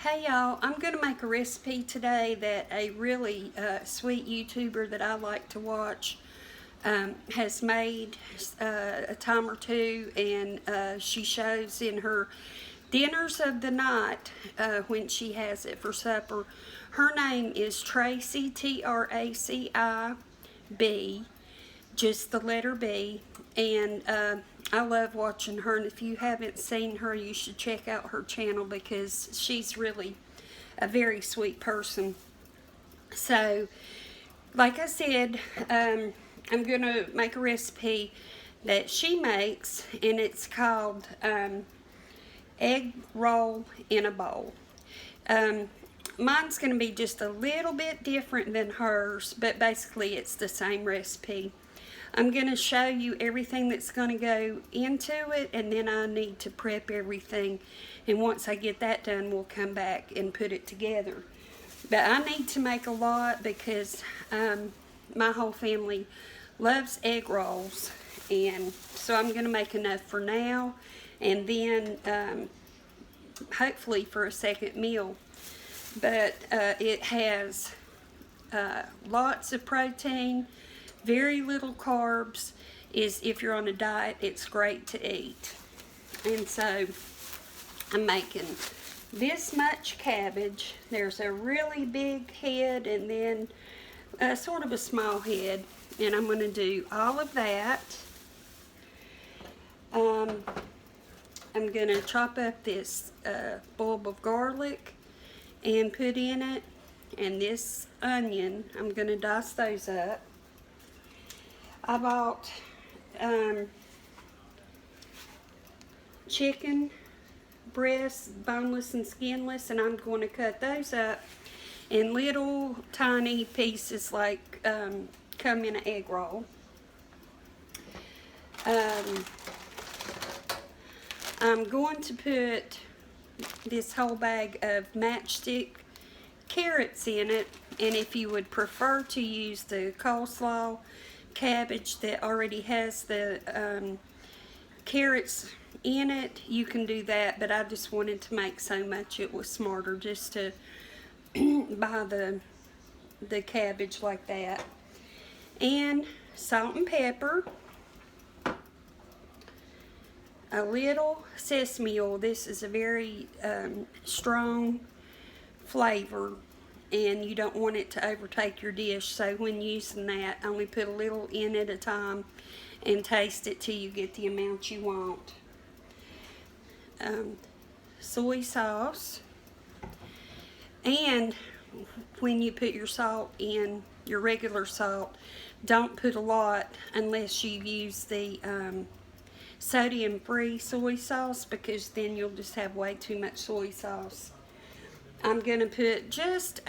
Hey y'all, I'm going to make a recipe today that a really sweet YouTuber that I like to watch has made a time or two, and she shows in her dinners of the night when she has it for supper. Her name is Traci, T-R-A-C-I-B, just the letter B, and I love watching her, and if you haven't seen her, you should check out her channel because she's really a very sweet person. So, like I said, I'm going to make a recipe that she makes, and it's called egg roll in a bowl. Mine's going to be just a little bit different than hers, but basically it's the same recipe. I'm going to show you everything that's going to go into it, and then I need to prep everything. And once I get that done, we'll come back and put it together. But I need to make a lot because my whole family loves egg rolls. And so I'm going to make enough for now, and then hopefully for a second meal. But it has lots of protein, very little carbs. If you're on a diet, it's great to eat. And so I'm making this much cabbage. There's a really big head and then sort of a small head, and I'm going to do all of that. I'm going to chop up this bulb of garlic and put in it, and this onion, I'm going to dice those up. I bought chicken breasts, boneless and skinless, and I'm going to cut those up in little tiny pieces like come in an egg roll. I'm going to put this whole bag of matchstick carrots in it, and if you would prefer to use the coleslaw cabbage that already has the carrots in it, you can do that, but I just wanted to make so much it was smarter just to buy the cabbage like that. And salt and pepper, a little sesame oil. This is a very strong flavor, and you don't want it to overtake your dish, so when using that, only put a little in at a time and taste it till you get the amount you want. Soy sauce, and when you put your salt in, your regular salt, don't put a lot unless you use the sodium-free soy sauce, because then you'll just have way too much soy sauce. I'm going to put just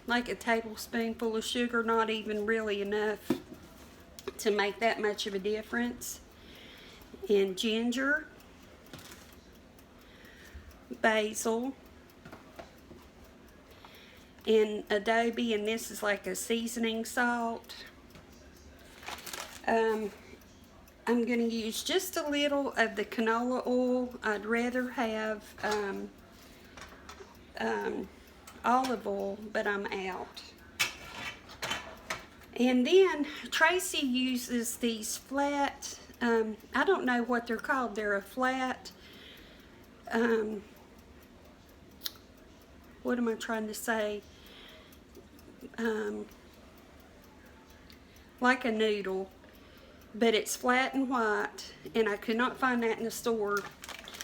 like a tablespoonful of sugar, not even really enough to make that much of a difference. And ginger, basil, and adobe, and this is like a seasoning salt. I'm going to use just a little of the canola oil. I'd rather have olive oil, but I'm out. And then Traci uses these flat, I don't know what they're called. They're a flat, what am I trying to say? Like a noodle, but it's flat and white, and I could not find that in the store.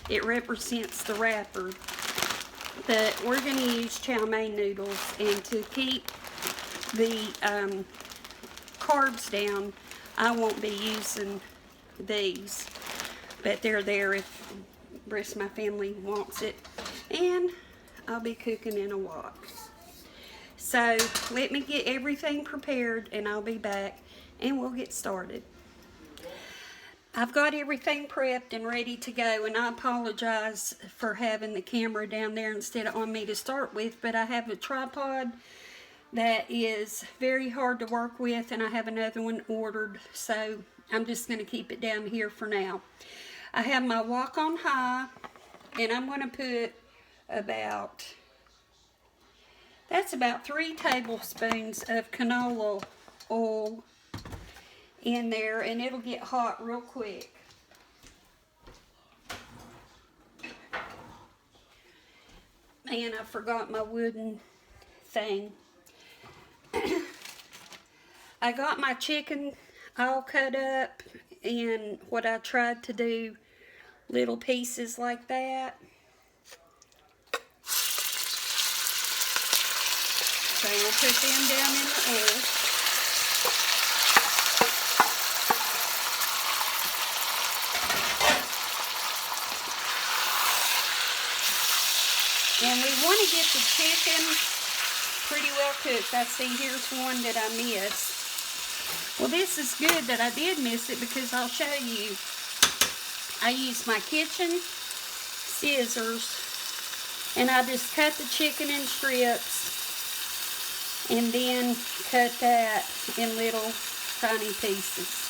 It represents the wrapper. But we're going to use chow mein noodles, and to keep the carbs down, I won't be using these, but they're there if the rest of my family wants it, and I'll be cooking in a wok. So let me get everything prepared, and I'll be back, and we'll get started. I've got everything prepped and ready to go, and I apologize for having the camera down there instead of on me to start with, but I have a tripod that is very hard to work with, and I have another one ordered, so I'm just going to keep it down here for now. I have my wok on high, and I'm going to put about That's about 3 tablespoons of canola oil in there, and it'll get hot real quick. Man, I forgot my wooden thing. I got my chicken all cut up, and what I tried to do, little pieces like that. So we'll put them down in the oil. And we want to get the chicken pretty well cooked. I see here's one that I missed. Well, this is good that I did miss it, because I'll show you. I used my kitchen scissors, and I just cut the chicken in strips, and then cut that in little tiny pieces.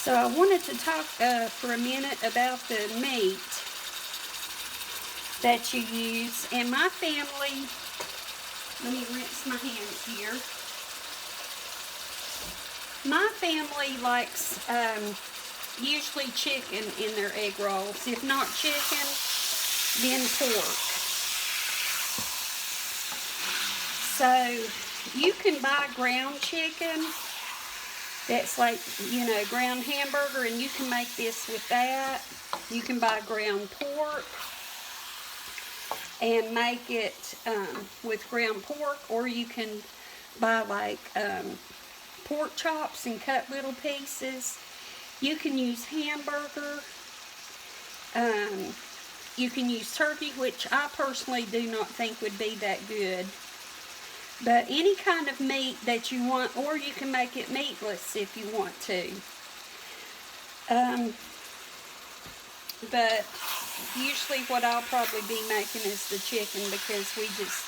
So I wanted to talk for a minute about the meat that you use. And my family, let me rinse my hands here. My family likes usually chicken in their egg rolls. If not chicken, then pork. So you can buy ground chicken that's like, you know, ground hamburger, and you can make this with that. You can buy ground pork and make it with ground pork, or you can buy like pork chops and cut little pieces. You can use hamburger. You can use turkey, which I personally do not think would be that good. But any kind of meat that you want, or you can make it meatless if you want to. But usually what I'll probably be making is the chicken, because we just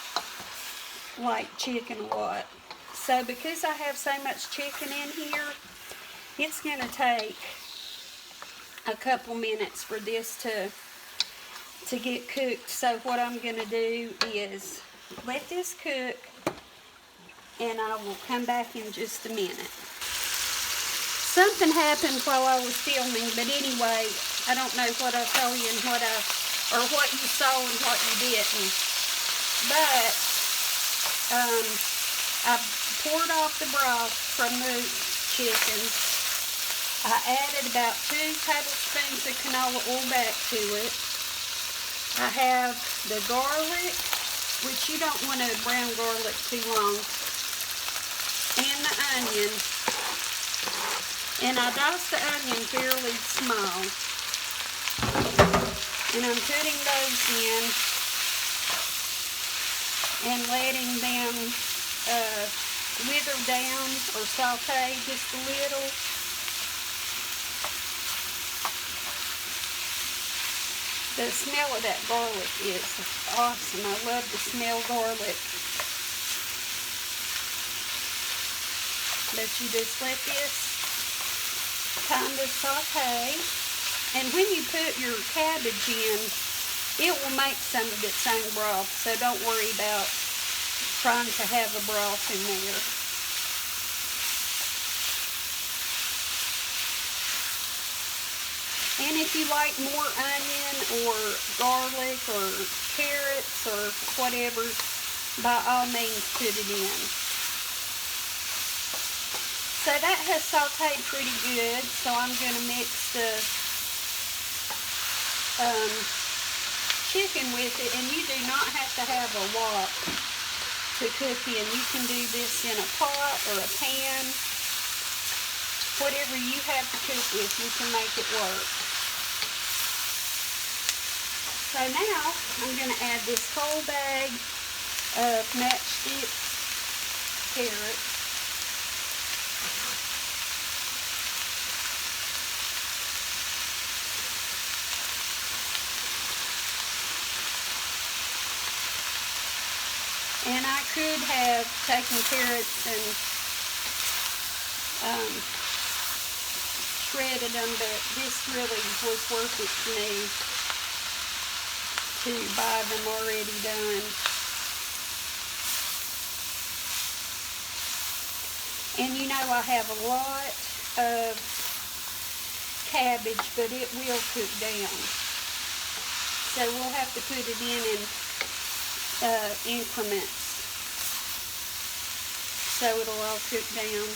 like chicken a lot. So because I have so much chicken in here, it's going to take a couple minutes for this to get cooked. So what I'm going to do is let this cook, and I will come back in just a minute. Something happened while I was filming, but anyway, I don't know what I told you and what you saw and what you didn't. But I poured off the broth from the chicken. I added about 2 tablespoons of canola oil back to it. I have the garlic, which you don't want to brown garlic too long, and the onion, and I diced the onion fairly small, and I'm putting those in and letting them wither down or saute just a little. The smell of that garlic is awesome. I love to smell garlic. But you just let this kind of saute. And when you put your cabbage in, it will make some of its own broth. So don't worry about trying to have a broth in there. And if you like more onion or garlic or carrots or whatever, by all means put it in. So that has sauteed pretty good, so I'm going to mix the chicken with it. And you do not have to have a wok to cook in. You can do this in a pot or a pan. Whatever you have to cook with, you can make it work. So now I'm going to add this whole bag of matchstick carrots. And I could have taken carrots and shredded them, but this really was worth it to me to buy them already done. And you know I have a lot of cabbage, but it will cook down. So we'll have to put it in increments so it'll all cook down.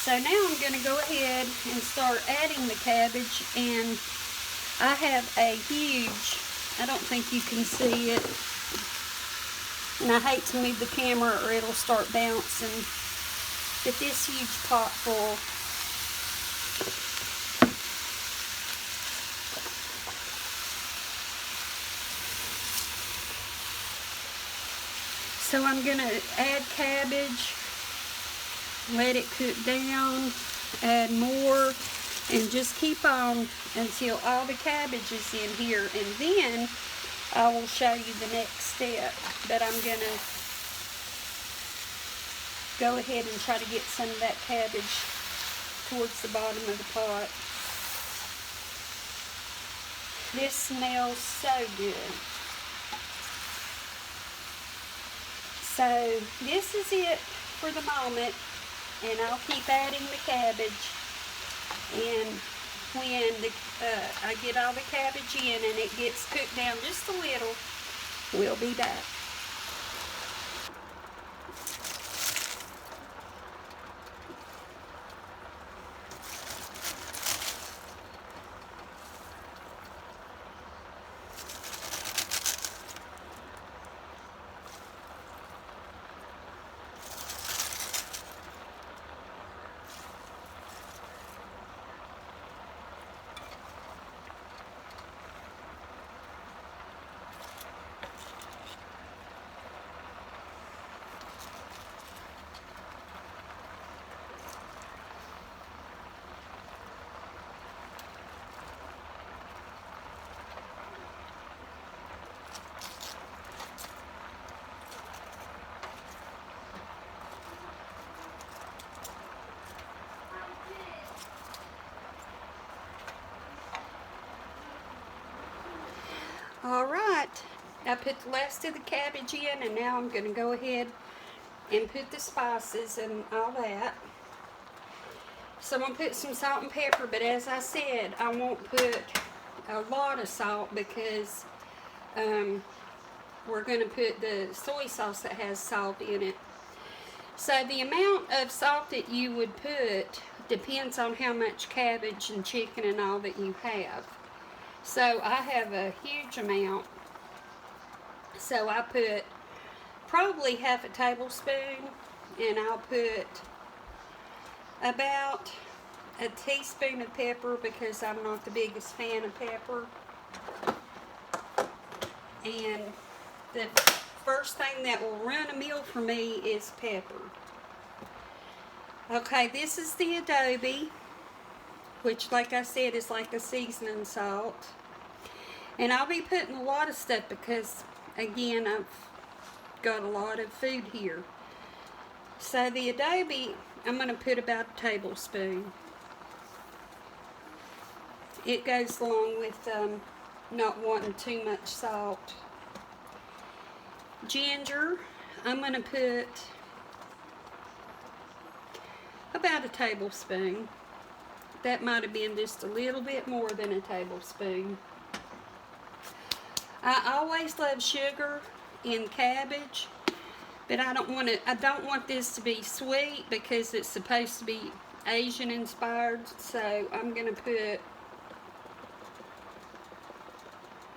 So now I'm going to go ahead and start adding the cabbage, and I have a huge, I don't think you can see it, and I hate to move the camera or it'll start bouncing, but this huge pot full. So I'm going to add cabbage, let it cook down, add more, and just keep on until all the cabbage is in here, and then I will show you the next step. But I'm going to go ahead and try to get some of that cabbage towards the bottom of the pot. This smells so good. So this is it for the moment, and I'll keep adding the cabbage, and when I get all the cabbage in and it gets cooked down just a little, we'll be back. Alright, I put the last of the cabbage in, and now I'm going to go ahead and put the spices and all that. So I'm going to put some salt and pepper, but as I said, I won't put a lot of salt because we're going to put the soy sauce that has salt in it. So the amount of salt that you would put depends on how much cabbage and chicken and all that you have. So I have a huge amount. So I put probably half a tablespoon, and I'll put about a teaspoon of pepper because I'm not the biggest fan of pepper. And the first thing that will run a meal for me is pepper. Okay, this is the adobe, which, like I said, is like a seasoning salt. And I'll be putting a lot of stuff because, again, I've got a lot of food here. So the adobe, I'm going to put about a tablespoon. It goes along with not wanting too much salt. Ginger, I'm going to put about a tablespoon. That might have been just a little bit more than a tablespoon. I always love sugar in cabbage, but I don't want this to be sweet because it's supposed to be Asian inspired. So I'm going to put,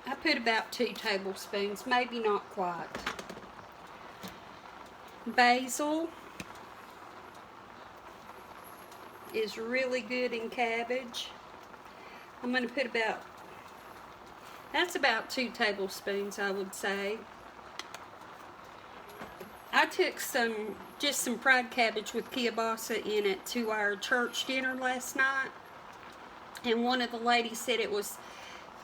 I put about 2 tablespoons, maybe not quite. Basil is really good in cabbage. I'm going to put about, that's about 2 tablespoons, I would say. I took just some fried cabbage with kielbasa in it to our church dinner last night, and one of the ladies said it was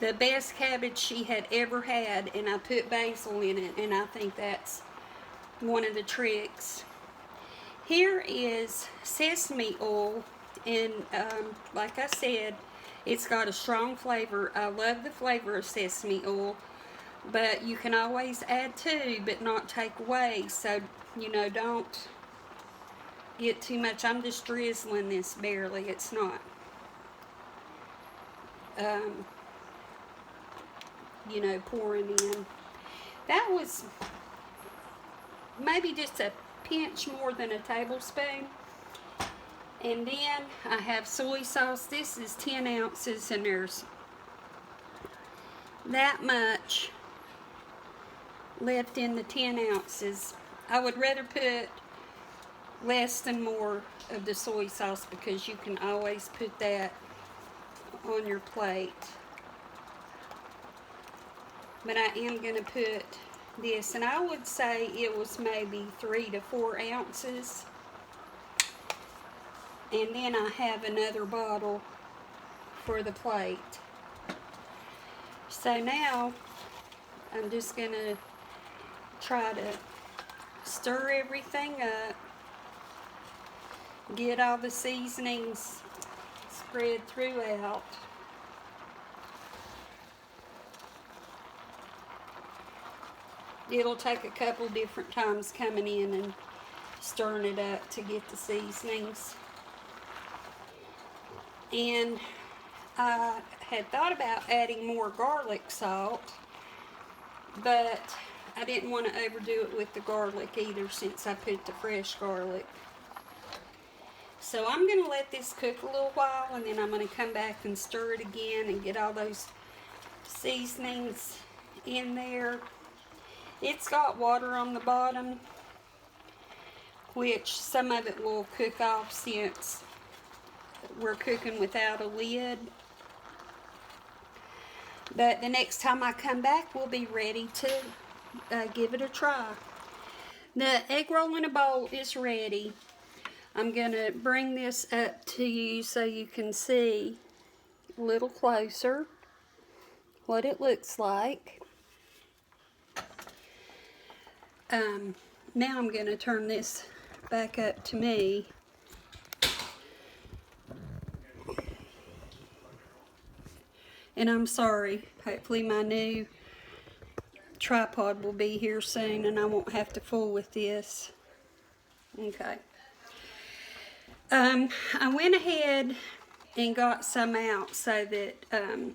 the best cabbage she had ever had, and I put basil in it, and I think that's one of the tricks. Here is sesame oil, and like I said, it's got a strong flavor. I love the flavor of sesame oil, but you can always add to, but not take away. So, you know, don't get too much. I'm just drizzling this barely. It's not, you know, pouring in. That was maybe just a pinch more than a tablespoon. And then I have soy sauce. This is 10 ounces, and there's that much left in the 10 ounces. I would rather put less than more of the soy sauce because you can always put that on your plate. But I am going to put this, and I would say it was maybe 3 to 4 ounces. And then I have another bottle for the plate. So now I'm just going to try to stir everything up, get all the seasonings spread throughout. It'll take a couple different times coming in and stirring it up to get the seasonings. And I had thought about adding more garlic salt, but I didn't want to overdo it with the garlic either since I put the fresh garlic. So I'm going to let this cook a little while, and then I'm going to come back and stir it again and get all those seasonings in there. It's got water on the bottom, which some of it will cook off since we're cooking without a lid. But the next time I come back, we'll be ready to give it a try. The egg roll in a bowl is ready. I'm going to bring this up to you so you can see a little closer what it looks like. Now I'm going to turn this back up to me. And I'm sorry, hopefully my new tripod will be here soon and I won't have to fool with this. Okay. I went ahead and got some out so that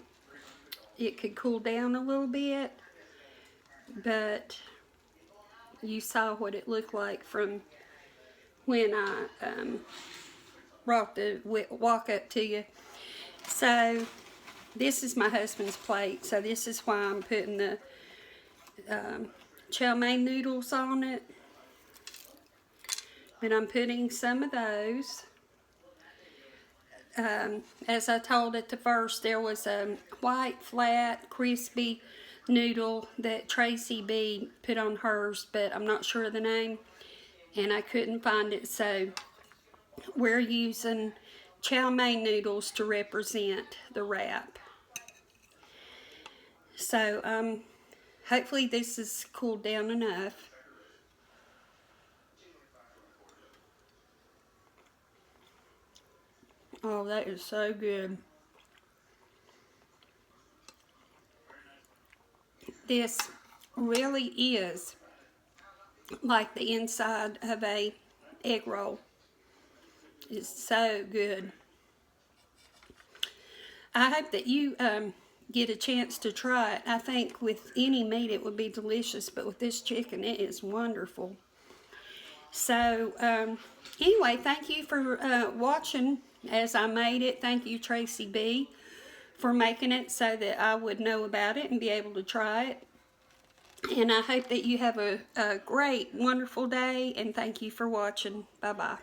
it could cool down a little bit, but you saw what it looked like from when I brought the wok up to you. So this is my husband's plate, so this is why I'm putting the chow mein noodles on it. And I'm putting some of those. As I told at the first, there was a white, flat, crispy noodle that Traci B put on hers, but I'm not sure of the name, and I couldn't find it, so we're using chow mein noodles to represent the wrap. So hopefully this is cooled down enough. Oh, that is so good. This really is like the inside of a egg roll. It's so good. I hope that you get a chance to try it. I think with any meat it would be delicious, but with this chicken it is wonderful. So anyway, thank you for watching as I made it. Thank you, Traci B, for making it so that I would know about it and be able to try it. And I hope that you have a great, wonderful day, and thank you for watching. Bye-bye.